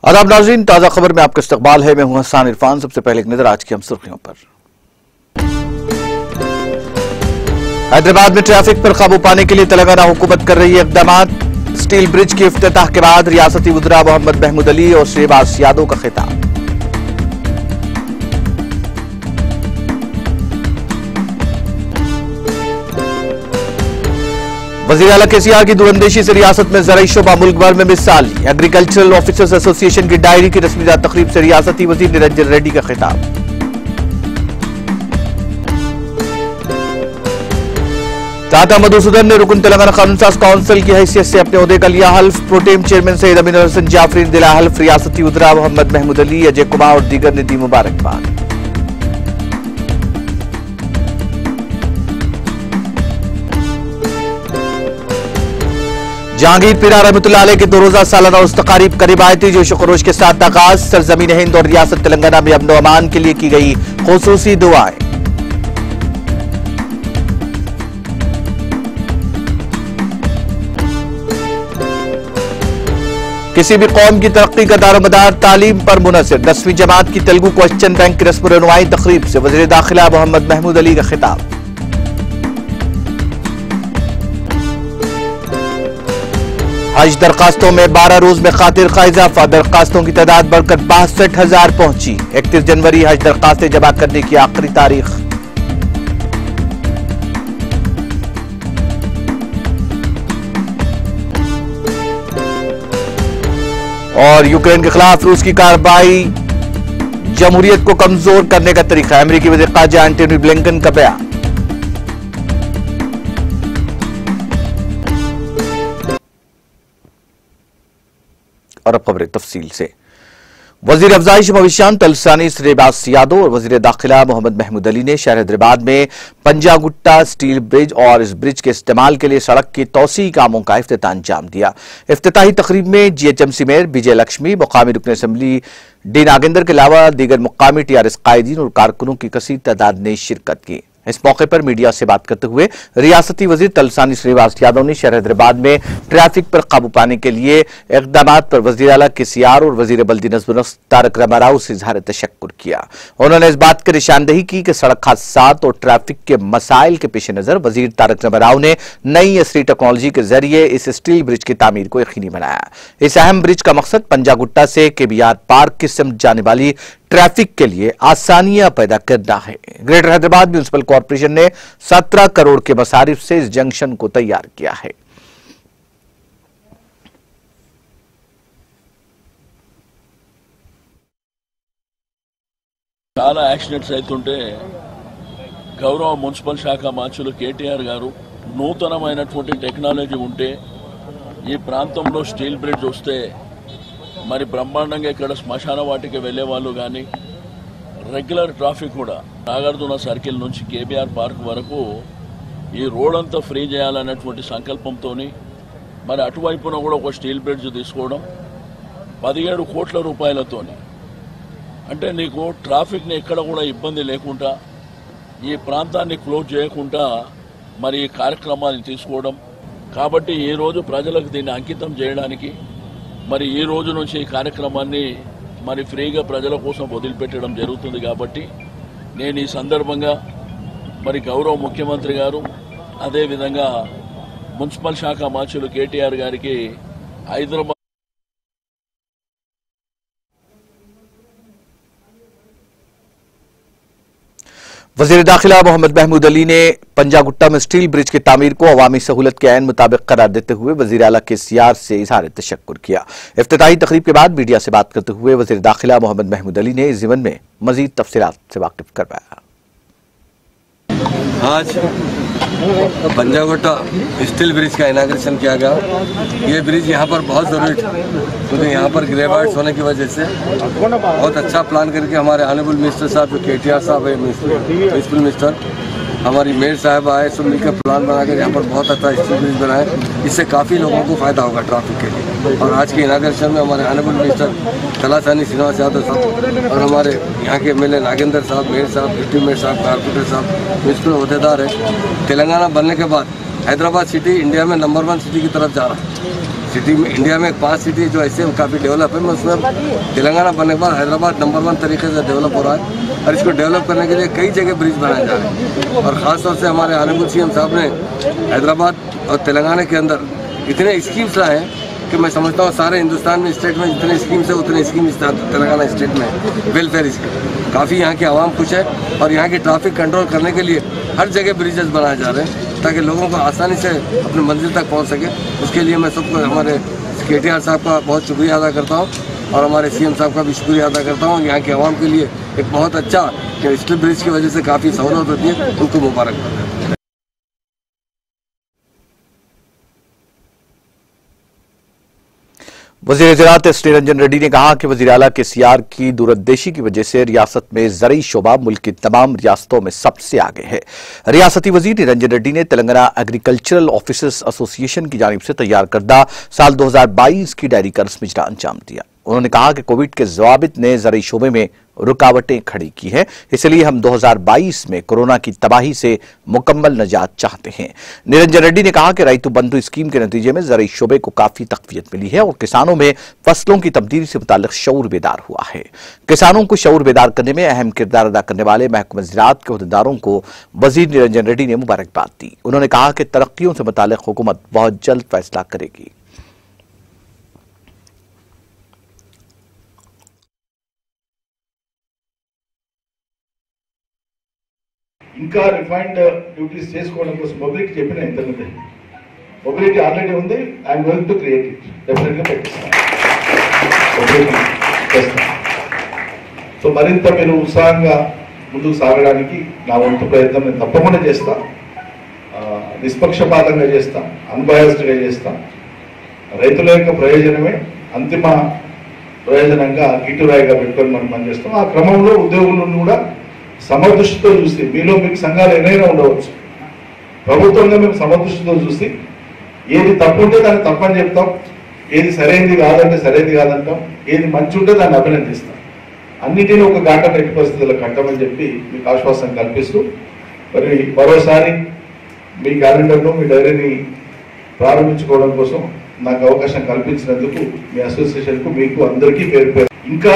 आदाब नाज़रीन, ताज़ा खबर में आपका इस्तकबाल है। मैं हूं हसन इरफान। सबसे पहले एक नजर आज की हम सुर्खियों पर। हैदराबाद में ट्रैफिक पर काबू पाने के लिए तेलंगाना हुकूमत कर रही है इक़दाम। स्टील ब्रिज के इफ्तिताह के बाद रियासती वज़ीर मोहम्मद महमूद अली और शहबाज यादव का खिताब। वज़ीर आला केसीआर की दूरंदेशी से रियासत में ज़राई शोबा मुल्क भर में मिसाली। एग्रीकल्चरल ऑफिसर्स एसोसिएशन की डायरी की रस्मी तकरीब से रियासती वज़ीर निरंजन रेड्डी का खिताब। टाटा मधुसूदन ने रुकन तेलंगाना कानून साज काउंसिल की हैसियत से अपने ओहदे का लिया हल्फ। प्रोटेम चेयरमैन सैयद अमीन हसन जाफरी ने दिला हल्फ। रियासती वज़ीर मोहम्मद महमूद अली, अजय कुमार और दीगर ने दी मुबारकबाद। जहांगीर पीरा रहमतुल्लाह अलैह के 2 रोजा सालाना उर्स तकारीब करीब आए थे, जोश खरोश के साथ आगाज। सरजमीन हिंद और रियासत तेलंगाना में अमन व अमान के लिए की गई खुसूसी दुआएं। किसी भी कौम की तरक्की का दारोमदार तालीम पर मुनहसर। 10वीं जमात की तेलुगु क्वेश्चन बैंक की रस्म रनुमाई तकरीब से वज़ीर दाखिला मोहम्मद महमूद अली का खिताब। हज दरखास्तों में 12 रोज में खातिर का इजाफा। दरखास्तों की तादाद बढ़कर 62,000 पहुंची। 31 जनवरी हज दरखास्तें जमा करने की आखिरी तारीख। और यूक्रेन के खिलाफ रूस की कार्रवाई जमहूरियत को कमजोर करने का तरीका। अमेरिकी वज़ीर ख़ारजा एंटनी ब्लिंकन का बयान। और अब खबरें तफसील से। वजीर अफजाइश भविष्यान तलसानी शहबाज यादव और वजीर दाखिला मोहम्मद महमूद अली ने शहर हैदराबाद में पंजागुट्टा स्टील ब्रिज और इस ब्रिज के इस्तेमाल के लिए सड़क के तौसी कामों का इफ्तिताह अंजाम दिया। इफ्तिताही तकरीब में जीएचएमसी मेयर विजय लक्ष्मी, मुकामी रुकन असम्बली डी नागेंद्र के अलावा दीगर मुकामी टीआरएस कायदीन और कारकुनों की कसीर तादाद ने शिरकत की। इस मौके पर मीडिया से बात करते हुए रियासती वजीर तलसानी शहबाज यादव ने शहर हैदराबाद में ट्रैफिक पर काबू पाने के लिए इक़दाम पर वज़ीर आला केसीआर और वज़ीर बल्दी नज़्म तारक रामाराव से इज़हार तशक्कुर किया। उन्होंने इस बात की निशानदही की कि सड़क हादसात और ट्रैफिक के मसाइल के पेश नज़र वज़ीर तारक रामाराव ने नई असरी टेक्नोलॉजी के जरिए इस स्टील ब्रिज की तामीर को यकीनी बनाया। इस अहम ब्रिज का मकसद पंजागुट्टा से केबीआर पार्क की समत जाने वाली ट्रैफिक के लिए आसानियां पैदा करना है। ग्रेटर हैदराबाद म्युनिसिपल कॉर्पोरेशन ने 17 करोड़ के मसारिफ से इस जंक्शन को तैयार किया है। చాలా యాక్సిడెంట్స్ అవుతుంటే గౌరవ మున్సిపల్ శాఖ మంత్రులు కేటీఆర్ గారు నూతనమైనటువంటి టెక్నాలజీ ఉంటే ఈ ప్రాంతంలో స్టీల్ బ్రిడ్జ్ వస్తే మరి బ్రహ్మాండంగా ఇక్కడ శ్మశాన వాటికి వెళ్లే వాళ్ళు కానీ రెగ్యులర్ ట్రాఫిక్ కూడా నాగార్జున సర్కిల్ నుంచి కేబీఆర్ పార్క్ వరకు ఈ రోడ్ అంతా ఫ్రీ చేయాలనేటువంటి సంకల్పంతో మరి అటువైపున కూడా ఒక స్టీల్ బ్రిడ్జ్ తీసుకోవడం 17 కోట్ల రూపాయలతోని, అంటే నీకు ట్రాఫిక్ని ఎక్కడ కూడా ఇబ్బంది లేకుండా ఈ ప్రాంతాన్ని క్లోజ్ చేయకుండా మరి ఈ కార్యక్రమాన్ని తీసుకోవడం. కాబట్టి ఈ రోజు ప్రజలకు దీన్ని అంకితం చేయడానికి మరి ఈ రోజు నుంచి ఈ కార్యక్రమాన్ని మరి ఫ్రీగా ప్రజల కోసం వదిలిపెట్టడం జరుగుతుంది. కాబట్టి నేను ఈ సందర్భంగా మరి గౌరవ ముఖ్యమంత్రి గారు అదేవిధంగా మున్సిపల్ శాఖ మంత్రులు కేటీఆర్ గారికి హైదరాబాద్ वज़ीर दाखिला मोहम्मद महमूद अली ने पंजागुट्टा में स्टील ब्रिज की तामीर को अवामी सहूलत के ऐन मुताबिक करार देते हुए वज़ीर आला केसीआर से इज़हार तशक्कुर किया। इफ्तिताही तकरीब के बाद मीडिया से बात करते हुए वज़ीर दाखिला मोहम्मद महमूद अली ने इस ज़िमन में मज़ीद तफसीलात से वाकिफ करवाया। आज पंजागुट्टा स्टील ब्रिज का इनाग्रेशन किया गया। ये ब्रिज यहाँ पर बहुत ज़रूरी था क्योंकि यहाँ पर ग्रेवाइट्स होने की वजह से बहुत अच्छा प्लान करके हमारे ऑनरेबल मिनिस्टर साहब जो केटीआर साहब है म्युनिसिपल मिनिस्टर, हमारी मेयर साहब आए, सब मिलकर प्लान बनाकर यहाँ पर बहुत अच्छा स्टील ब्रिज बनाए। इससे काफ़ी लोगों को फ़ायदा होगा ट्रैफिक के लिए। और आज के इनाग्रेशन में हमारे ऑनरेबल मिनिस्टर तलासानी श्रीनिवास यादव साहब और हमारे यहाँ के एमएलए नागेंद्र साहब, मेयर साहब, डिप्टी मेयर साहब, कारपोरेटर साहब, म्युनिसिपल अहदेदार है। तेलंगाना बनने के बाद हैदराबाद सिटी इंडिया में नंबर 1 सिटी की तरफ जा रहा है। सिटी में, इंडिया में 5 सिटी जो ऐसे काफ़ी डेवलप है, मैं उसमें तेलंगाना बनने के बाद हैदराबाद नंबर 1 तरीके से डेवलप हो रहा है और इसको डेवलप करने के लिए कई जगह ब्रिज बनाए जा रहे हैं। और ख़ास तौर से हमारे ऑनरेबल सीएम साहब ने हैदराबाद और तेलंगाना के अंदर इतने स्कीम्स लाए हैं कि मैं समझता हूँ सारे हिंदुस्तान में स्टेट में जितने स्कीम्स है उतने स्कीम तेलंगाना स्टेट में वेलफेयर स्कीम। काफ़ी यहाँ की आवाम खुश है और यहाँ की ट्रैफिक कंट्रोल करने के लिए हर जगह ब्रिजेस बनाए जा रहे हैं ताकि लोगों को आसानी से अपनी मंजिल तक पहुँच सके। उसके लिए मैं सबको हमारे KTR साहब का बहुत शुक्रिया अदा करता हूँ और हमारे CM साहब का भी शुक्रिया अदा करता हूँ। यहाँ के आवाम के लिए एक बहुत अच्छा स्टील ब्रिज की वजह से काफ़ी सहूलत होती है, उनको मुबारकबाद है। वज़ीर ज़राअत श्री निरंजन रेड्डी ने कहा कि वज़ीर आला KCR की दूरंदेशी की वजह से रियासत में ज़रई शोबा मुल्क की तमाम रियासतों में सबसे आगे है। रियासती वज़ीर निरंजन रेड्डी ने तेलंगाना एग्रीकल्चरल ऑफिसर्स एसोसिएशन की जानिब से तैयार करदा साल 2022 की डायरी का रस्मी इजरा अंजाम दिया। उन्होंने कहा कि कोविड के ज़वाबित ने ज़रई शोबे में रुकावटें खड़ी की हैं, इसलिए हम 2022 में कोरोना की तबाही से मुकम्मल निजात चाहते हैं। निरंजन रेड्डी ने कहा कि रैतु बंधु स्कीम के नतीजे में ज़रई शोबे को काफी तक़वियत मिली है और किसानों में फसलों की तब्दीली से मुताल्लिक़ शऊर बेदार हुआ है। किसानों को शऊर बेदार करने में अहम किरदार अदा करने वाले महकमा ज़राअत के अहदेदारों को वज़ीर निरंजन रेड्डी ने मुबारकबाद दी। उन्होंने कहा कि तरक्कियों से मुताल्लिक़ हुकूमत बहुत जल्द फैसला करेगी। ఇంకా రిఫైన్డ్ డ్యూటీస్ చేసుకోవడం కోసం మొబిలిటీ చెప్పిన ఇంతకుముందే మొబిలిటీ ఆల్రెడీ ఉంది. I'm going to create it, డెఫినెట్గా పెట్టిస్తాను. సో మరింత మీరు ఉత్సాహంగా ముందుకు సాగడానికి నా వంతు ప్రయత్నం నేను తప్పకుండా చేస్తా. నిష్పక్షపాతంగా చేస్తా, అన్బయాస్డ్గా చేస్తా. రైతుల యొక్క ప్రయోజనమే అంతిమ ప్రయోజనంగా గిట్టురాయిగా పెట్టుకొని మనం పనిచేస్తాం. ఆ క్రమంలో ఉద్యోగులను కూడా సమదృష్టితో చూసి, మీలో మీకు సంఘాలు ఏదైనా ఉండవచ్చు, ప్రభుత్వంగా మేము సమదృష్టితో చూసి ఏది తప్పు ఉంటే దాన్ని తప్పని చెప్తాం, ఏది సరైనది కాదంటే సరైనది కాదంటాం, ఏది మంచి ఉంటే దాన్ని అభినందిస్తాం. అన్నిటినీ ఒక ఘాటన ఎట్టి పరిస్థితుల్లో కట్టమని చెప్పి మీకు ఆశ్వాసం కల్పిస్తూ మరి మరోసారి మీ క్యాలెండర్ను మీ డైరీని ప్రారంభించుకోవడం కోసం నాకు అవకాశం కల్పించినందుకు మీ అసోసియేషన్కు మీకు అందరికీ పేరు పేరు ఇంకా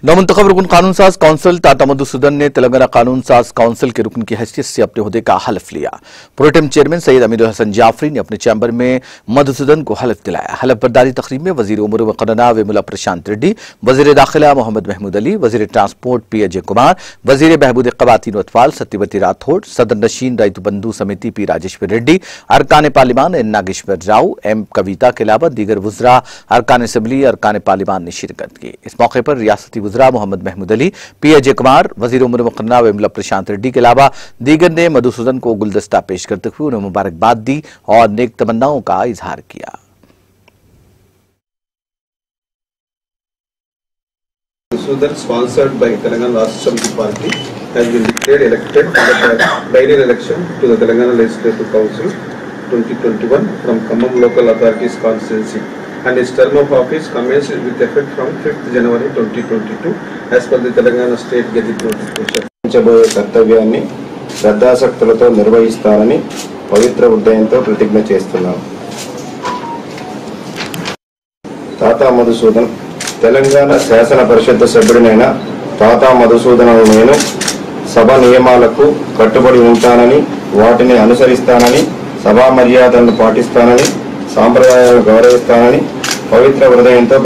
नौमुंतखब रुकन कानून साज काउंसिल टाटा मधुसूदन ने तेलंगाना कानून साज काउंसिल के रुकन की हैसियत से अपने ओहदे का हलफ लिया। प्रोटेम चेयरमैन सैयद अमीरुल हसन जाफरी ने अपने चैम्बर में मधुसूदन को हलफ दिलाया। हलफ बर्दारी तकरीब में वजीर उमूर मुक़र्ररा वेमुला प्रशांत रेड्डी, वजीर दाखिला मोहम्मद महमूद अली, वजीर ट्रांसपोर्ट P अजय कुमार, वजीर बहबूद ख़वातीन व अतफाल सत्यवती राठौड़, सदर नशीन रैतु बंधु समिति P राजेश्वर रेड्डी, अरकान पार्लिमान N नागेश्वर राव, M कविता के अलावा दीगर वज़रा, अरकान असम्बली, अरकान पार्लिमान ने शिरकत की। इस मौके पर रियासती वज़रा मोहम्मद महमूद अली, P अजय कुमार, वजीर उमूर मुक़र्ररा वेमुला प्रशांत रेड्डी के अलावा दीगर ने मधुसूदन को गुलदस्ता पेश करते हुए उन्हें मुबारकबाद दी और नेक तमन्नाओं का इजहार किया। Masudan, sponsored by Telangana Rashtra Samiti Party, has been declared elected in the by-election election to the Telangana Legislative Council 2021 from Khammam Local Authorities Constituency, and his term of office commenced with effect from 5th January 2022 as per the Telangana State Gazette notification. పంచబోయే కర్తవ్యాన్ని శ్రద్ధాసక్తులతో నిర్వహిస్తానని పవిత్ర హృదయంతో ప్రతిజ్ఞ చేస్తున్నాను. తాతా మధుసూదన్, తెలంగాణ శాసన పరిషత్ సభ్యుడినైన తాతా మధుసూదనను నేను సభ నియమాలకు కట్టుబడి ఉంటానని, వాటిని అనుసరిస్తానని, సభా మర్యాదలను పాటిస్తానని, సాంప్రదాయాలను గౌరవిస్తానని పవిత్ర హృదయంతో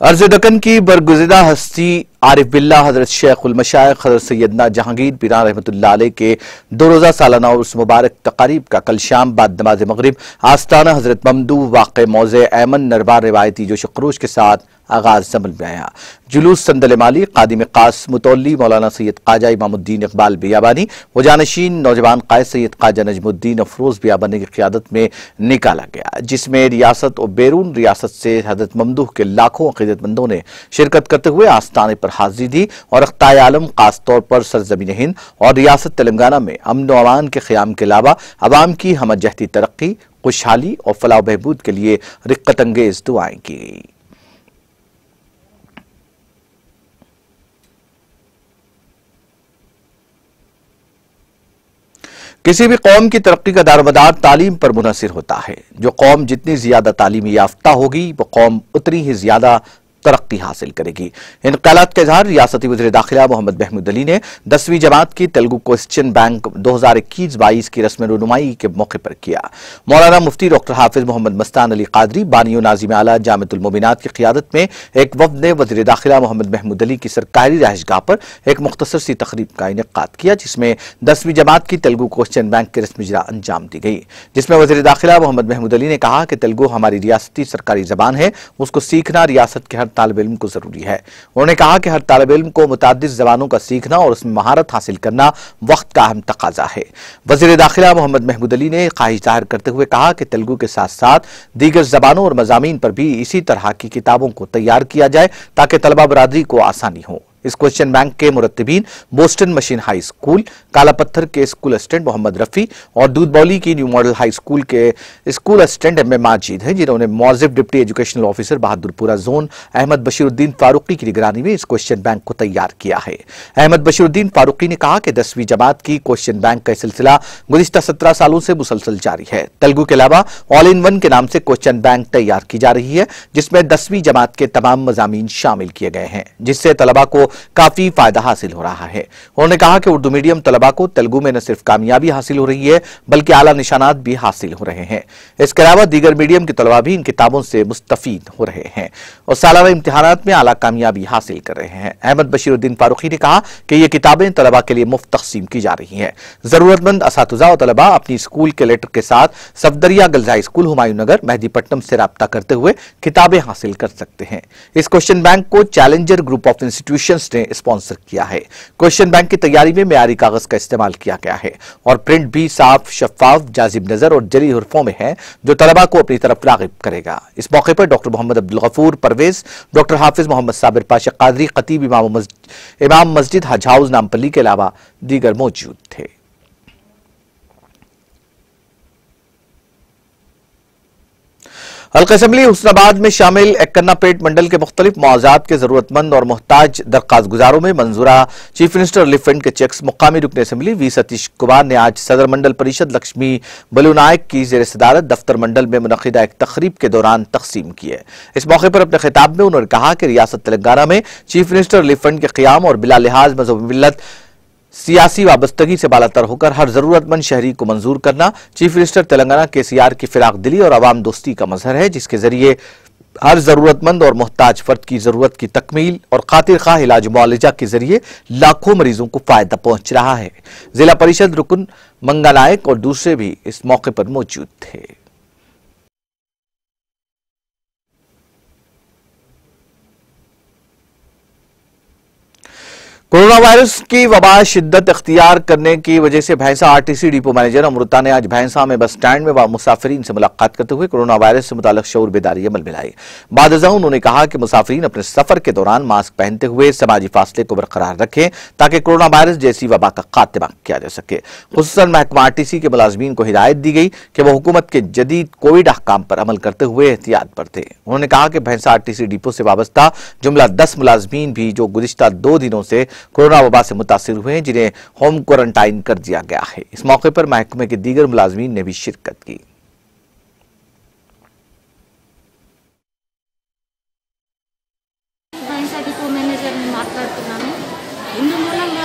अर्ज़ दक्कन की बरगुज़िदा हस्ती आरिफ बिल्ला हजरत शेख उल मशाइख हजरत सैयदना जहांगीर पीरान रहमतुल्लाह अलैह के 2 रोज़ा सालाना उर्स मुबारक तकारीब का कल शाम बाद नमाज मगरिब आस्ताना हजरत ममदू वाक़े मौज़े ऐमन नरबार रिवायती जोश खरोश के साथ आगाज अमल में आया। जुलूस संदल माली कादिम कास मुतौली मौलाना सैयद ख्वाजा इमामुद्दीन इकबाल बियाबानी व जानशीन नौजवान कायद सैयद ख्वाजा नजमुद्दीन अफरोज बियाबानी की क़ियादत में निकाला गया, जिसमें रियासत और बैरून रियासत से हजरत ममदूह के लाखों अक़ीदतमंदों ने शिरकत करते हुए आस्ताने पर हाजिरी दी और अख्ताए आलम खास तौर पर सरजमीन हिंद और रियासत तेलंगाना में अमन व अमान के क़याम के अलावा अवाम की हमजहती तरक्की, खुशहाली और फलाह बहबूद के लिए रिक्कत अंगेज दुआएं की गई। किसी भी कौम की तरक्की का दारोमदार तालीम पर मुनहसिर होता है। जो कौम जितनी ज्यादा तालीमी याफ्ता होगी वो कौम उतनी ही ज्यादा तरक्की हासिल करेगी। इन ख्यालात का इजहार रियासती वज़ीर दाखिला मोहम्मद महमूद अली ने 10वीं जमात की तेलुगु क्वेश्चन बैंक 2021-22 की रस्म रुनुमाई के मौके पर किया। मौलाना मुफ्ती डॉक्टर हाफिज मोहम्मद मस्तान अली कादरी बानी नाज़िम आला जामिअतुल मोमिनात की क़ियादत में एक वफ़द ने वज़ीर दाखिला मोहम्मद महमूद अली की सरकारी रहायशगाह पर एक मुख्तसर सी तकरीब का इनेकाद किया, जिसमें 10वीं जमात की तेलुगु क्वेश्चन बैंक की रस्मी इजरा अंजाम दी गई, जिसमें वज़ीर दाखिला मोहम्मद महमूद अली ने कहा कि तेलुगु हमारी रियासती सरकारी जबान है, उसको सीखना रियासत के हर तालिब इल्म को जरूरी है। उन्होंने कहा कि हर तालिब इल्म को मुताद्दिद जबानों का सीखना और उसमें महारत हासिल करना वक्त का अहम तकाजा है। वज़ीर दाखिला मोहम्मद महमूद अली ने ख्वाहिश जाहिर करते हुए कहा कि तेलुगु के साथ साथ दीगर जबानों और मज़ामीन पर भी इसी तरह की किताबों को तैयार किया जाए ताकि तलबा बरादरी को आसानी हो। इस क्वेश्चन बैंक के मुरत्तिबीन बोस्टन मशीन हाई स्कूल, काला पत्थर के स्कूल असिस्टेंट मोहम्मद रफी और दूधबौली की न्यू मॉडल हाई स्कूल के school assistant M A Majid हैं, जिन्होंने मौजिब deputy educational officer Bahadurpura zone Ahmed Bashiruddin Farooqui की निगरानी में इस क्वेश्चन बैंक को तैयार किया है। अहमद बशीरुद्दीन फारूकी ने कहा कि 10वीं जमात की क्वेश्चन बैंक का सिलसिला गुज़िश्ता 17 सालों से मुसलसल जारी है। तेलुगु के अलावा ऑल इन वन के नाम से क्वेश्चन बैंक तैयार की जा रही है, जिसमें 10वीं जमात के तमाम मज़ामीन शामिल किए गए हैं, जिससे तलबा को काफी फायदा हासिल हो रहा है। उन्होंने कहा कि उर्दू मीडियम तलबा को तेलुगु में न सिर्फ कामयाबी हासिल हो रही है बल्कि आला निशानात भी हासिल हो रहे हैं। इसके अलावा दीगर मीडियम के तलबा भी इन किताबों से मुस्तफीद हो रहे हैं और सालाना इम्तिहानात में आला कामयाबी हासिल कर रहे हैं। अहमद बशीरुद्दीन फारूकी ने कहा कि ये किताबें तलबा के लिए मुफ्त तकसीम की जा रही हैं। जरूरतमंद असातिज़ा और तलबा अपनी स्कूल के लेटर के साथ सफदरिया गर्ल्स हाई स्कूल हुमायूं नगर मेहदीपट्टनम से राब्ता करते हुए किताबें हासिल कर सकते हैं। इस क्वेश्चन बैंक को चैलेंजर ग्रुप ऑफ इंस्टीट्यूशंस ने स्पॉन्सर किया है। क्वेश्चन बैंक की तैयारी में मेयारी कागज का इस्तेमाल किया गया है और प्रिंट भी साफ, शफाफ, जाजिब नजर और जली हुर्फों में है, जो तलबा को अपनी तरफ रागिब करेगा। इस मौके पर डॉक्टर मोहम्मद अब्दुल गफूर परवेज, डॉक्टर हाफिज मोहम्मद साबिर पाशा कादरी, खतीब इमाम मस्जिद हज हाउस नामपल्ली के अलावा दीगर मौजूद थे। हल्का असेंबली हुस्नाबाद में शामिल एक्कन्नापेट मंडल के मुख्तलिफ मुआवजात के जरूरतमंद और मोहताज दरख्वास्त गुजारों में मंजूरा चीफ मिनिस्टर रिलीफ फंड के चेक्स मुकामी रुकन असेंबली वी सतीश कुमार ने आज सदर मंडल परिषद लक्ष्मी बलूनायक की जेर सदारत दफ्तर मंडल में मुनक़िदा एक तकरीब के दौरान तकसीम किए। इस मौके पर अपने खिताब में उन्होंने कहा कि रियासत तेलंगाना में चीफ मिनिस्टर रिलीफ फंड के क़याम और बिला लिहाज मज़हब मिल्लत सियासी वाबस्तगी से बालातर होकर हर जरूरतमंद शहरी को मंजूर करना चीफ मिनिस्टर तेलंगाना के सीआर की फिराक दिली और अवाम दोस्ती का मजहर है, जिसके जरिए हर जरूरतमंद और मोहताज फर्द की जरूरत की तकमील और खातिर खाह इलाज मुआलजा के जरिए लाखों मरीजों को फायदा पहुंच रहा है। जिला परिषद रुकन मंगा नायक और दूसरे भी इस मौके पर मौजूद थे। कोरोना वायरस की वबा शिद्दत इख्तियार करने की वजह से भैंसा आरटीसी डिपो मैनेजर अमृता ने आज भैंसा में बस स्टैंड में मुसाफिरीन से मुलाकात करते हुए कोरोना वायरस से मुताल्लिक शऊर बेदारी अमल में लाई। बादशाह उन्होंने कहा कि मुसाफिरीन अपने सफर के दौरान मास्क पहनते हुए समाजी फासले को बरकरार रखें ताकि कोरोना वायरस जैसी वबा का खात्मा किया जा सके। खुसूसन महकमा आरटीसी के मुलाजमीन को हिदायत दी गई कि वह हुकूमत के जदीद कोविड अहकाम पर अमल करते हुए एहतियात बरतें। उन्होंने कहा कि भैंसा आरटीसी डिपो से वाबस्ता जुमला 10 मुलाजमीन भी जो गुज़िश्ता 2 दिनों से कोरोना वबा से मुतासिर हुए हैं, जिन्हें होम क्वारंटाइन कर दिया गया है। इस मौके पर महकमे के दीगर मुलाजमीन ने भी शिरकत की।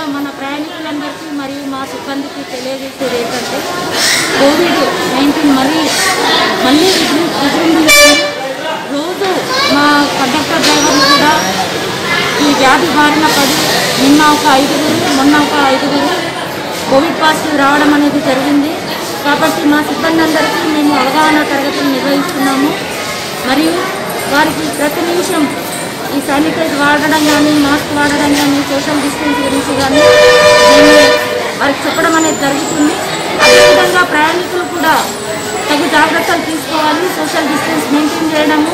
మన ప్రయాణికులందరికీ మరియు మా సిబ్బందికి తెలియజేసేది ఏంటంటే కోవిడ్-19 మళ్ళీ రోజు మా కండక్టర్ డ్రైవర్లు కూడా ఈ వ్యాధి బారిన పడి నిన్న ఒక 5గురు మొన్న ఒక 5గురు కోవిడ్ పాజిటివ్ రావడం అనేది జరిగింది। కాబట్టి మా సిబ్బంది అందరికీ మేము అవగాహన తరగతులు నిర్వహిస్తున్నాము మరియు వారికి ప్రతి నిమిషం ఈ శానిటైజ్ వాడడం కానీ మాస్క్ వాడడం కానీ సోషల్ డిస్టెన్స్ గురించి కానీ మేము వారికి చెప్పడం అనేది జరుగుతుంది। అదేవిధంగా ప్రయాణికులు కూడా తగు జాగ్రత్తలు తీసుకోవాలి, సోషల్ డిస్టెన్స్ మెయింటైన్ చేయడము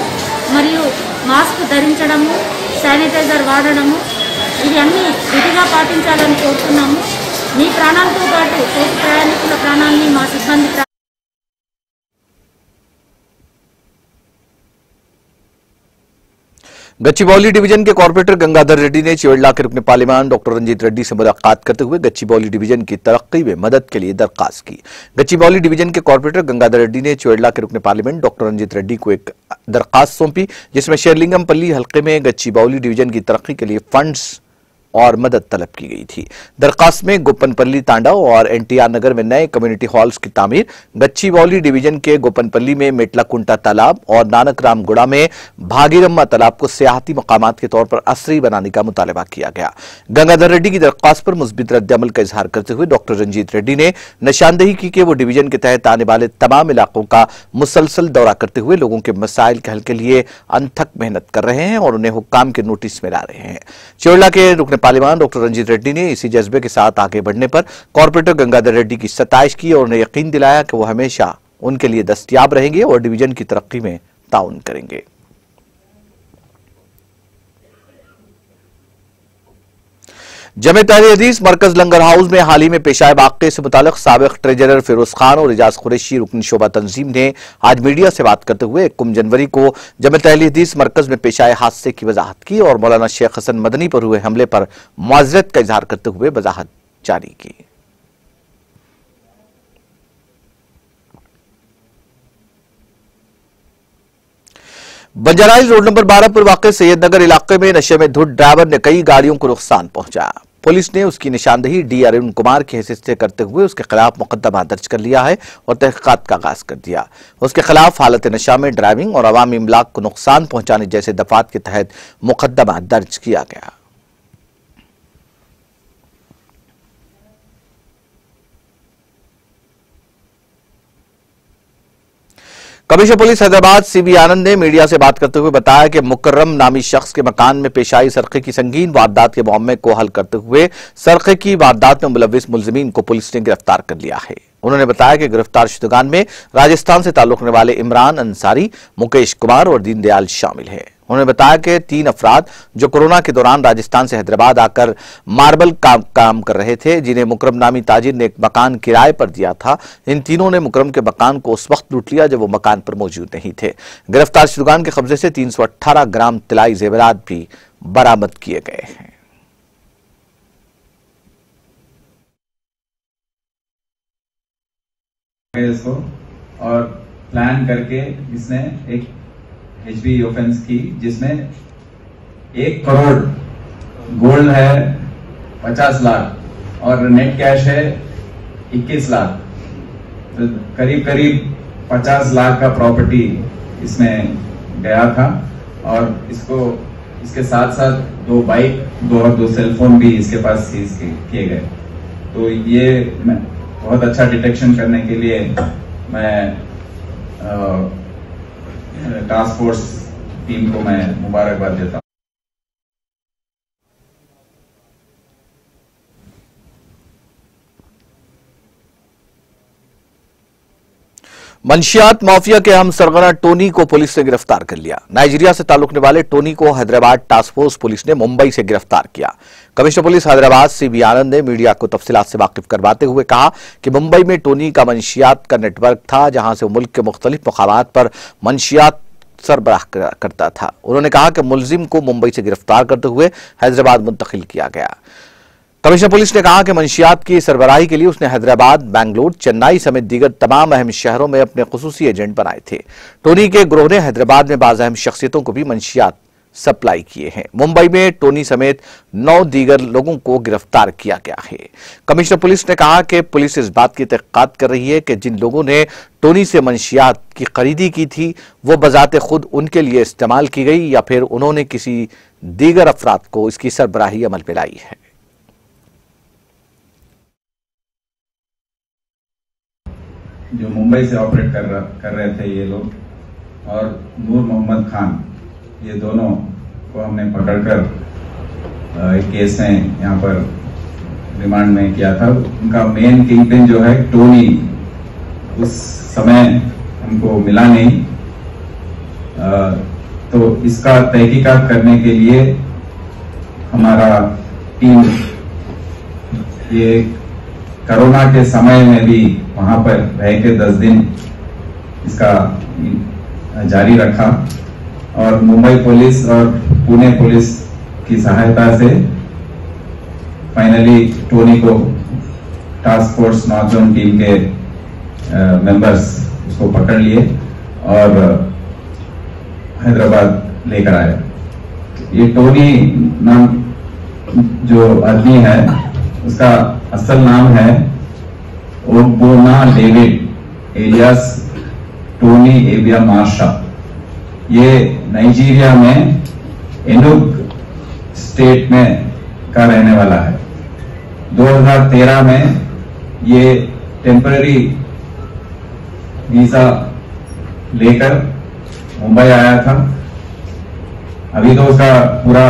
మరియు మాస్క్ ధరించడము, శానిటైజర్ వాడడము ఇవన్నీ విధిగా పాటించాలని కోరుతున్నాము। మీ ప్రాణాలతో పాటు తోటి ప్రయాణికుల ప్రాణాన్ని మా సిబ్బంది गच्चीबौली डिवीजन के कॉर्पोरेटर गंगाधर रेड्डी ने चिवड़ला के रुकने पार्लियामान डॉक्टर रंजीत रेड्डी से मुलाकात करते हुए गच्चीबौली डिवीजन की तरक्की में मदद के लिए दरखास्त की। गच्चीबौली डिवीजन के कॉर्पोरेटर गंगाधर रेड्डी ने चिवड़ला के रुकने पार्लियामेंट डॉक्टर रंजीत रेड्डी को एक दरखास्त सौंपी, जिसमें शेरलिंगमपल्ली हल्के में गच्चीबौली डिवीजन की तरक्की के लिए फंड्स और मदद तलब की गई थी। दरखास्त में गोपनपल्ली तांडव और एनटीआर नगर में नए कम्युनिटी हॉल्स की तामीर, गच्चीबौली डिवीजन के गोपनपल्ली में मेटलाकुंटा तालाब और नानक रामगुड़ा में भागीरम्मा तालाब को सियाहती मकामात के तौर पर असरी बनाने का मुतालबा किया गया। गंगाधर रेड्डी की दरखास्त पर मुस्बित रद्द-ए-अमल का इजहार करते हुए डॉक्टर रंजीत रेड्डी ने निशानदेही की कि वो डिवीजन के तहत आने वाले तमाम इलाकों का मुसलसल दौरा करते हुए लोगों के मसाइल के हल के लिए अनथक मेहनत कर रहे हैं और उन्हें हुक्काम के नोटिस में ला रहे हैं। चिवड़ला के रुकने पार्लियामान डॉक्टर रंजीत रेड्डी ने इसी जज्बे के साथ आगे बढ़ने पर कॉर्पोरेटर गंगाधर रेड्डी की सताइश की और उन्हें यकीन दिलाया कि वो हमेशा उनके लिए दस्तयाब रहेंगे और डिवीजन की तरक्की में ताउन करेंगे। जमे तहरीर हदीस मरकज लंगर हाउस में हाल ही में पेश आए वाक़े से मुतालिक साबिक ट्रेजरर फिरोज खान और इजाज कुरैशी रुकन शोबा तंजीम ने आज मीडिया से बात करते हुए 1 जनवरी को जमे तहरीर हदीस मरकज में पेश आए हादसे की वजाहत की और मौलाना शेख हसन मदनी पर हुए हमले पर मुआज़रत का इजहार करते हुए वजाहत जारी की। बंजाराइल रोड नंबर 12 पर वाक़े सैयदनगर इलाके में नशे में धुत ड्राइवर ने कई गाड़ियों को नुकसान पहुंचाया। पुलिस ने उसकी निशानदेही डी अरुण कुमार की हैसियत से करते हुए उसके खिलाफ मुकदमा दर्ज कर लिया है और तहकीकात का आगाज कर दिया। उसके खिलाफ हालत नशा में ड्राइविंग और अवामी इमलाक को नुकसान पहुंचाने जैसे दफात के तहत मुकदमा दर्ज किया गया। कमिश्नर पुलिस हैदराबाद सीबी आनंद ने मीडिया से बात करते हुए बताया कि मुकर्रम नामी शख्स के मकान में पेश आई सरक़े की संगीन वारदात के मुअम्मे को हल करते हुए सरक़े की वारदात में मुलव्विस मुलजिमीन को पुलिस ने गिरफ्तार कर लिया है। उन्होंने बताया कि गिरफ्तार शुदगान में राजस्थान से ताल्लुक रखने वाले इमरान अंसारी, मुकेश कुमार और दीनदयाल शामिल है। उन्होंने बताया कि 3 अफराद जो कोरोना के दौरान राजस्थान से हैदराबाद आकर मार्बल काम कर रहे थे, जिन्हें मुकरम नामी ताजिर ने एक मकान किराए पर दिया था, इन तीनों ने मुकरम के मकान को उस वक्त लूट लिया जब वो मकान पर मौजूद नहीं थे। गिरफ्तार शुदगान के कब्जे से 318 ग्राम तिलाई जेवरात भी बरामद किए गए हैं। इसको और प्लान करके इसने एक HB ऑफेंस की, जिसमें 1 करोड़ गोल्ड है 50 लाख और नेट कैश है 21 लाख, तो करीब 50 लाख का प्रॉपर्टी इसमें गया था। और इसके साथ साथ 2 बाइक, 2 सेलफोन भी इसके पास सीज किए गए। तो ये बहुत अच्छा डिटेक्शन करने के लिए मैं टास्क फोर्स टीम को मैं मुबारकबाद देता हूं। मंशियात माफिया के अहम सरगना टोनी को पुलिस ने गिरफ्तार कर लिया। नाइजीरिया से ताल्लुक वाले टोनी को हैदराबाद टास्क फोर्स पुलिस ने मुंबई से गिरफ्तार किया। कमिश्नर पुलिस हैदराबाद सीबी आनंद ने मीडिया को तफसीलात से वाकिफ करवाते हुए कहा कि मुंबई में टोनी का मंशियात का नेटवर्क था, जहां से मुल्क के मुख्तलिफ मकामात पर मंशियात सरबराह करता था। उन्होंने कहा कि मुलजिम को मुंबई से गिरफ्तार करते हुए हैदराबाद मुंतकिल किया गया। कमिश्नर पुलिस ने कहा कि मंशियात की सरबराही के लिए उसने हैदराबाद, बेंगलुरु, चेन्नई समेत दीगर तमाम अहम शहरों में अपने खुसूसी एजेंट बनाए थे। टोनी के ग्रोह ने हैदराबाद में बाज़ अहम शख्सियतों को भी मंशियात सप्लाई किए हैं। मुंबई में टोनी समेत 9 दीगर लोगों को गिरफ्तार किया गया है। कमिश्नर पुलिस ने कहा कि पुलिस इस बात की तहकीकात कर रही है कि जिन लोगों ने टोनी से मंशियात की खरीदी की थी वो बजाते खुद उनके लिए इस्तेमाल की गई या फिर उन्होंने किसी दीगर अफराद को इसकी सरबराही अमल में लाई है। जो मुंबई से ऑपरेट कर रहे थे ये लोग, और नूर मोहम्मद खान, ये दोनों को हमने पकड़कर एक केस में यहाँ पर रिमांड में किया था। उनका मेन किंगपिन जो है टोनी, उस समय हमको मिला नहीं, तो इसका तहकीकात करने के लिए हमारा टीम ये कोरोना के समय में भी वहां पर रह के 10 दिन इसका जारी रखा और मुंबई पुलिस और पुणे पुलिस की सहायता से फाइनली टोनी को task force north zone team के मेंबर्स उसको पकड़ लिए और हैदराबाद लेकर आए। ये टोनी नाम जो आदमी है उसका असल नाम है ओगबोना डेविड एलियास टोनी एबिया मार्शा। ये नाइजीरिया में एनुग स्टेट में का रहने वाला है। 2013 में ये टेम्पररी वीजा लेकर मुंबई आया था। अभी तो उसका पूरा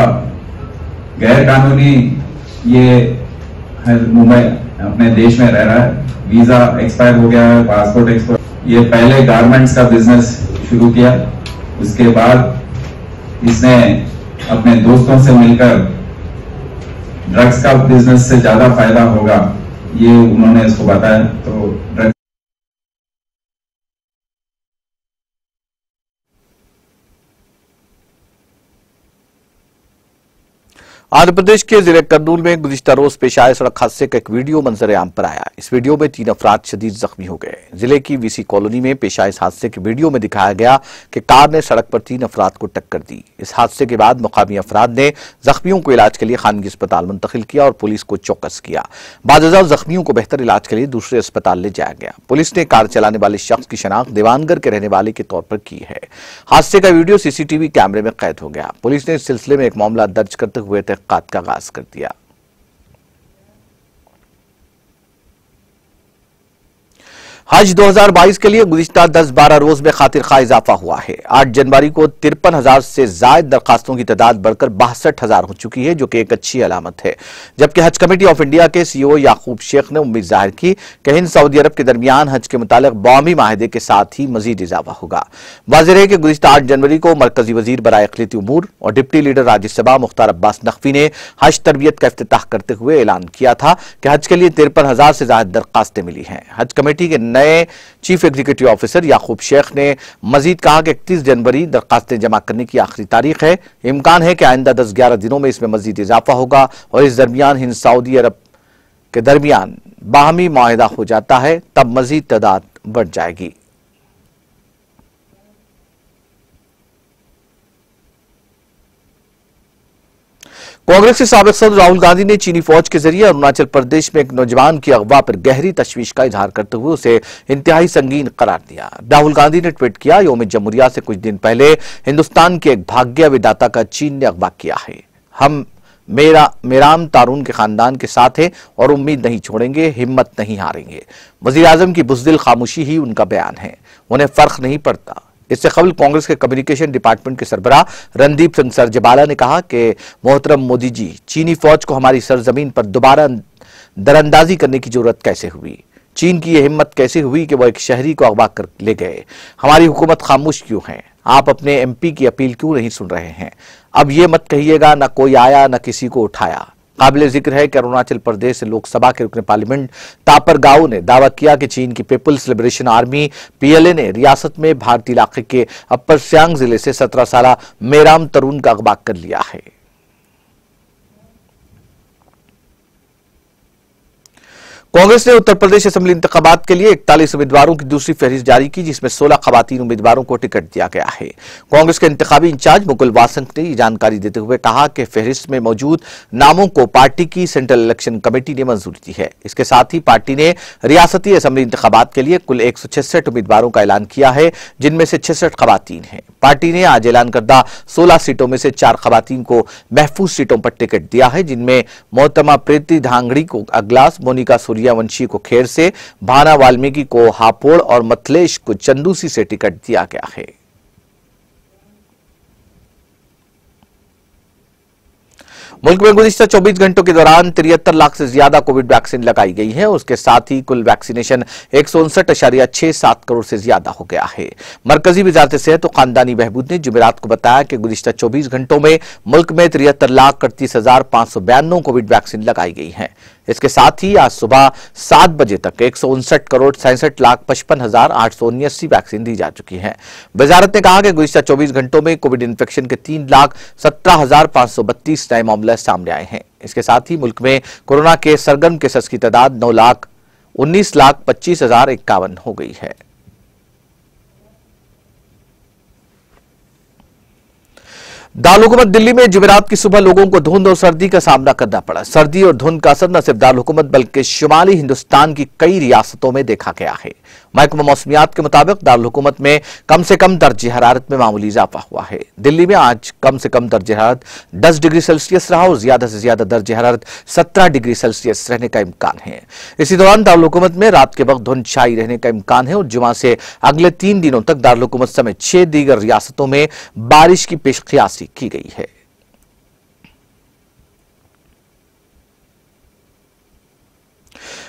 गैर कानूनी ये मुंबई अपने देश में रह रहा है। वीजा एक्सपायर हो गया है, पासपोर्ट एक्सपायर। ये पहले गारमेंट्स का बिजनेस शुरू किया, उसके बाद इसने अपने दोस्तों से मिलकर ड्रग्स का बिजनेस से ज्यादा फायदा होगा ये उन्होंने इसको बताया, तो ड्रग्स आंध्र प्रदेश के जिले कर्नूल में गुज़िश्ता रोज पेश आए सड़क हादसे का एक वीडियो मंजर आम पर आया। इस वीडियो में 3 अफराद शदीद जख्मी हो गए। जिले की वीसी कॉलोनी में पेश आए इस हादसे के वीडियो में दिखाया गया कि कार ने सड़क पर 3 अफराद को टक्कर दी। इस हादसे के बाद मुकामी अफराद ने जख्मियों को इलाज के लिए खानगी अस्पताल मुंतकिल किया और पुलिस को चौकस किया। बादशाह जख्मियों को बेहतर इलाज के लिए दूसरे अस्पताल ले जाया गया। पुलिस ने कार चलाने वाले शख्स की शनाख्त देवानगर के रहने वाले के तौर पर की है। हादसे का वीडियो सीसीटीवी कैमरे में कैद हो गया। पुलिस ने इस सिलसिले में एक मामला दर्ज करते हुए तहकीकात का आगाज कर दिया। हज 2022 के लिए गुज़िश्ता 10-12 रोज में खातिर खा इजाफा हुआ है। 8 जनवरी को 53,000 से ज्यादा दरखास्तों की तादाद बढ़कर 62,000 हो चुकी है, जो कि एक अच्छी अलामत है। जबकि हज कमेटी ऑफ इंडिया के सीईओ याकूब शेख ने उम्मीद जाहिर की कि हिंद सऊदी अरब के दरमियान हज के मुतालिक बामी माहिदे के साथ ही मजीद इजाफा होगा। वाज़ेह है कि गुज़िश्ता 8 जनवरी को मरकजी वजीर बराए इक़लियती उमूर और डिप्टी लीडर राज्यसभा मुख्तार अब्बास नकवी ने हज तरबियत का इफ्तिताह करते हुए ऐलान किया था कि हज के लिए 53,000 से ज्यादा दरखास्तें मिली हैं। हज कमेटी के नए चीफ एग्जीक्यूटिव ऑफिसर याकूब शेख ने मजीद कहा कि 31 जनवरी दरखास्तें जमा करने की आखिरी तारीख है। इम्कान है कि आइंदा 10-11 दिनों में इसमें मजीद इजाफा होगा और इस दरमियान हिंद सऊदी अरब के दरमियान बाहमी मुआहिदा हो जाता है, तब मजीद तादाद बढ़ जाएगी। कांग्रेस के साबिक सदर राहुल गांधी ने चीनी फौज के जरिए अरुणाचल प्रदेश में एक नौजवान की अगवा पर गहरी तशवीश का इजहार करते हुए उसे इंतहाई संगीन करार दिया। राहुल गांधी ने ट्वीट किया, यौम जमहूरिया से कुछ दिन पहले हिंदुस्तान के एक भाग्य विदाता का चीन ने अगवा किया है। हम मेराम तारून के खानदान के साथ हैं और उम्मीद नहीं छोड़ेंगे, हिम्मत नहीं हारेंगे। वजीर आजम की बुज़दिल खामोशी ही उनका बयान है, उन्हें फर्क नहीं पड़ता। इससे कबल कांग्रेस के कम्युनिकेशन डिपार्टमेंट के सरबराह रणदीप सिंह सरजेवाला ने कहा कि मोहतरम मोदी जी, चीनी फौज को हमारी सरजमीन पर दोबारा दरअंदाजी करने की जरूरत कैसे हुई? चीन की यह हिम्मत कैसे हुई कि वह एक शहरी को अगवा कर ले गए? हमारी हुकूमत खामोश क्यों है? आप अपने एमपी की अपील क्यों नहीं सुन रहे हैं? अब ये मत कहिएगा न कोई आया न किसी को उठाया। काबिल जिक्र है कि अरुणाचल प्रदेश से लोकसभा के रुकन पार्लियामेंट तापर गाओ ने दावा किया कि चीन की पीपुल्स लिबरेशन आर्मी पीएलए ने रियासत में भारतीय इलाके के अपर सियांग जिले से 17 साल मेराम तरुण का अगवा कर लिया है। कांग्रेस ने उत्तर प्रदेश असेंबली इंतखाबात के लिए 41 उम्मीदवारों की दूसरी फहरिस्त जारी की, जिसमें 16 खवातीन उम्मीदवारों को टिकट दिया गया है। कांग्रेस के इंतखाबी इंचार्ज मुकुल वासनिक ने यह जानकारी देते हुए कहा कि फहरिस्त में मौजूद नामों को पार्टी की सेंट्रल इलेक्शन कमेटी ने मंजूरी दी है। इसके साथ ही पार्टी ने रियासती असेंबली इंतखाबात के लिए कुल 166 उम्मीदवारों का ऐलान किया है, जिनमें से 66 खवातीन हैं। पार्टी ने आज ऐलान करदा 16 सीटों में से 4 खवातीन को महफूज सीटों पर टिकट दिया है, जिनमें मोहतरमा प्रीति धांगड़ी को अगलास, मोनिका सूर्यवंशी को खेर से, भाना वाल्मीकि को हापोड़ और मतलेश को चंदूसी से टिकट दिया गया है। मुल्क में गुज़िश्ता 24 घंटों के दौरान 73 लाख से ज्यादा कोविड वैक्सीन लगाई गई है। उसके साथ ही कुल वैक्सीनेशन 159.67 करोड़ से ज्यादा हो गया है। मरकजी वज़ारत सेहत और खानदानी बहबूद ने जुमेरात को बताया कि गुज़िश्ता 24 घंटों में मुल्क में 73,38,592 कोविड वैक्सीन लगाई गई है। इसके साथ ही आज सुबह 7 बजे तक 159,67,55,879 वैक्सीन दी जा चुकी है। वजारत ने कहा कि गुज़िश्ता 24 घंटों में कोविड इन्फेक्शन के 3,17,532 नए मामले सामने आए हैं। इसके साथ ही मुल्क में कोरोना के सरगर्म केसेस की तादाद 9,19,25,051 हो गई है। दारुल-हुकूमत दिल्ली में जुमेरात की सुबह लोगों को धुंध और सर्दी का सामना करना पड़ा। सर्दी और धुंध का असर न सिर्फ दारुल-हुकूमत बल्कि शुमाली हिंदुस्तान की कई रियासतों में देखा गया है। महकमा मौसमियात के मुताबिक दारुल-हुकूमत में कम से कम दर्जे हरारत में मामूली इजाफा हुआ है। दिल्ली में आज कम से कम दर्जे हरारत 10 डिग्री सेल्सियस रहा और ज्यादा से ज्यादा दर्जे हरारत 17 डिग्री सेल्सियस रहने का इम्कान है। इसी दौरान दारुल-हुकूमत में रात के वक्त धुंध छाई रहने का इम्कान है और जुमा से अगले 3 दिनों तक दारुल-हुकूमत समेत 6 दीगर रियासतों में बारिश की पेशकयासी की गई है।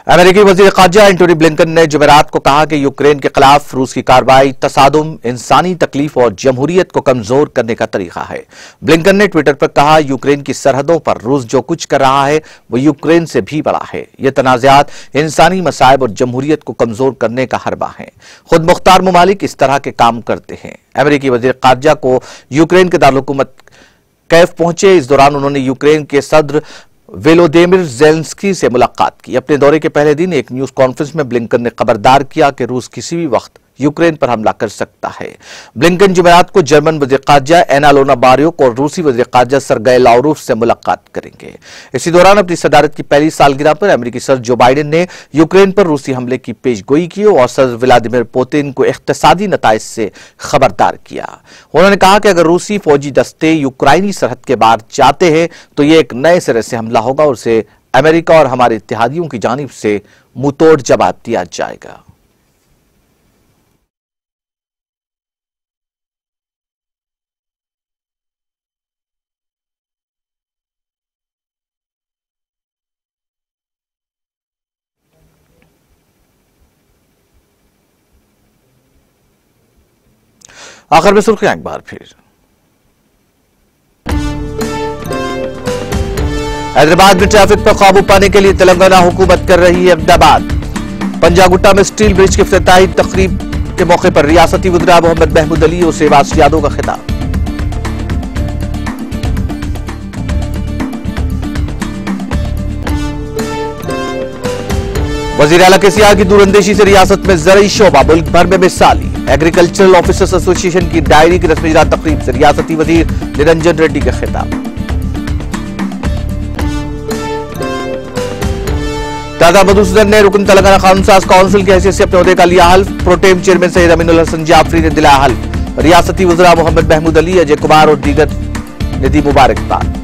अमेरिकी वजीर खारजा एंटोनी ब्लिंकन ने जुमेरात को कहा कि यूक्रेन के खिलाफ रूस की कार्रवाई तसादुम, इंसानी तकलीफ और जमहूरियत को कमजोर करने का तरीका है। ब्लिंकन ने ट्विटर पर कहा, यूक्रेन की सरहदों पर रूस जो कुछ कर रहा है वो यूक्रेन से भी बड़ा है। ये तनाज़ात इंसानी मसाइब और जमहूरियत को कमजोर करने का हरबा है। खुद मुख्तार ममालिक इस तरह के काम करते हैं। अमेरिकी वजीर खारजा को यूक्रेन के दारुल-हुकूमत कैफ पहुंचे। इस दौरान उन्होंने यूक्रेन के सदर वोलोदिमिर ज़ेलेंस्की से मुलाकात की। अपने दौरे के पहले दिन एक न्यूज कॉन्फ्रेंस में ब्लिंकन ने खबरदार किया कि रूस किसी भी वक्त यूक्रेन पर हमला कर सकता है। ब्लिंकन जुमेरात को जर्मन वज़ीर ख़ारजा एनालोना बारियोक और रूसी वज़ीर ख़ारजा सरगेई लावरोव से मुलाकात करेंगे। इसी दौरान अपनी सदारत की पहली सालगिरह पर अमेरिकी सदर जो बाइडेन ने यूक्रेन पर रूसी हमले की पेशगोई की और सदर व्लादिमीर पुतिन को इख्तिसादी नताइज से खबरदार किया। उन्होंने कहा कि अगर रूसी फौजी दस्ते यूक्राइनी सरहद के बाहर जाते हैं तो यह एक नए सिरे से हमला होगा और उसे अमेरिका और हमारे इत्तेहादियों की जानिब से मुंहतोड़ जवाब दिया जाएगा। आखिर में सुर्खियां एक बार फिर। हैदराबाद में ट्रैफिक पर काबू पाने के लिए तेलंगाना हुकूमत कर रही है इक़दामात। पंजागुट्टा में स्टील ब्रिज की इफ्तिताही तकरीब के मौके पर रियासती वज़ीर मोहम्मद महमूद अली और श्रीवास यादव का खिताब। वज़ीर आला के सियाह की दूरअंदेशी से रियासत में ज़रई शोबा मुल्क भर में मिसाली। एग्रीकल्चरल ऑफिसर्स एसोसिएशन की डायरी की रस्मी इजरा तकरीब से रियासती वज़ीर निरंजन रेड्डी का खिताब। दादा मधुसूदन ने रुकन तेलंगाना कानून साज काउंसिल की हैसियत से अपने ओहदे का लिया हल्फ। प्रोटेम चेयरमैन सैयद अमीनुल हसन जाफरी ने दिलाया हल्फ। रियासती वज़ीर मोहम्मद महमूद अली, अजय कुमार और दीगर ने दी मुबारकबाद।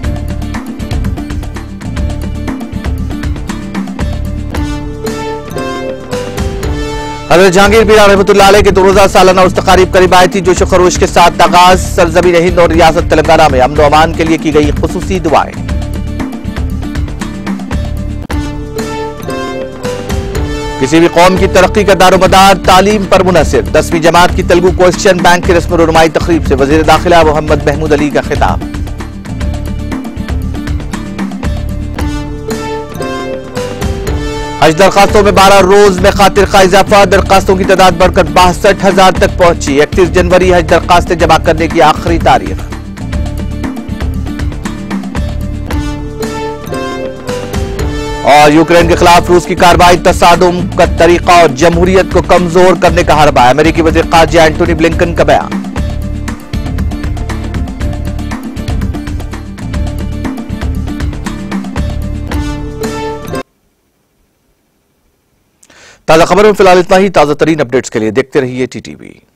हज़रत जहांगीर पीर रहमतुल्लाह अलैह के 2 रोज़ा सालाना उर्स तकारीब करीब आई थी। जोश खरोश के साथ आगाज। सरजमीन हिंद और रियासत तेलंगाना में अमन व अमान के लिए की गई खुसूसी दुआएं। किसी भी कौम की तरक्की का दारोमदार तालीम पर मुनहसिर। 10वीं जमात की तेलुगु क्वेश्चन बैंक की रस्म रुनुमाई तकरीब से वज़ीर दाखिला मोहम्मद महमूद अली का खिताब। हज दरखास्तों में 12 रोज में खातिर का इजाफा। दरखास्तों की तादाद बढ़कर 62,000 तक पहुंची। 31 जनवरी हज दरखास्तें जमा करने की आखिरी तारीख। और यूक्रेन के खिलाफ रूस की कार्रवाई तसादुम का तरीका और जमहूरियत को कमजोर करने का हरबा। अमेरिकी वज़ीर ख़ारजा एंटोनी ब्लिंकन का बयान। ताजा खबर में फिलहाल इतना ही। ताजा तरीन अपडेट्स के लिए देखते रहिए TTV।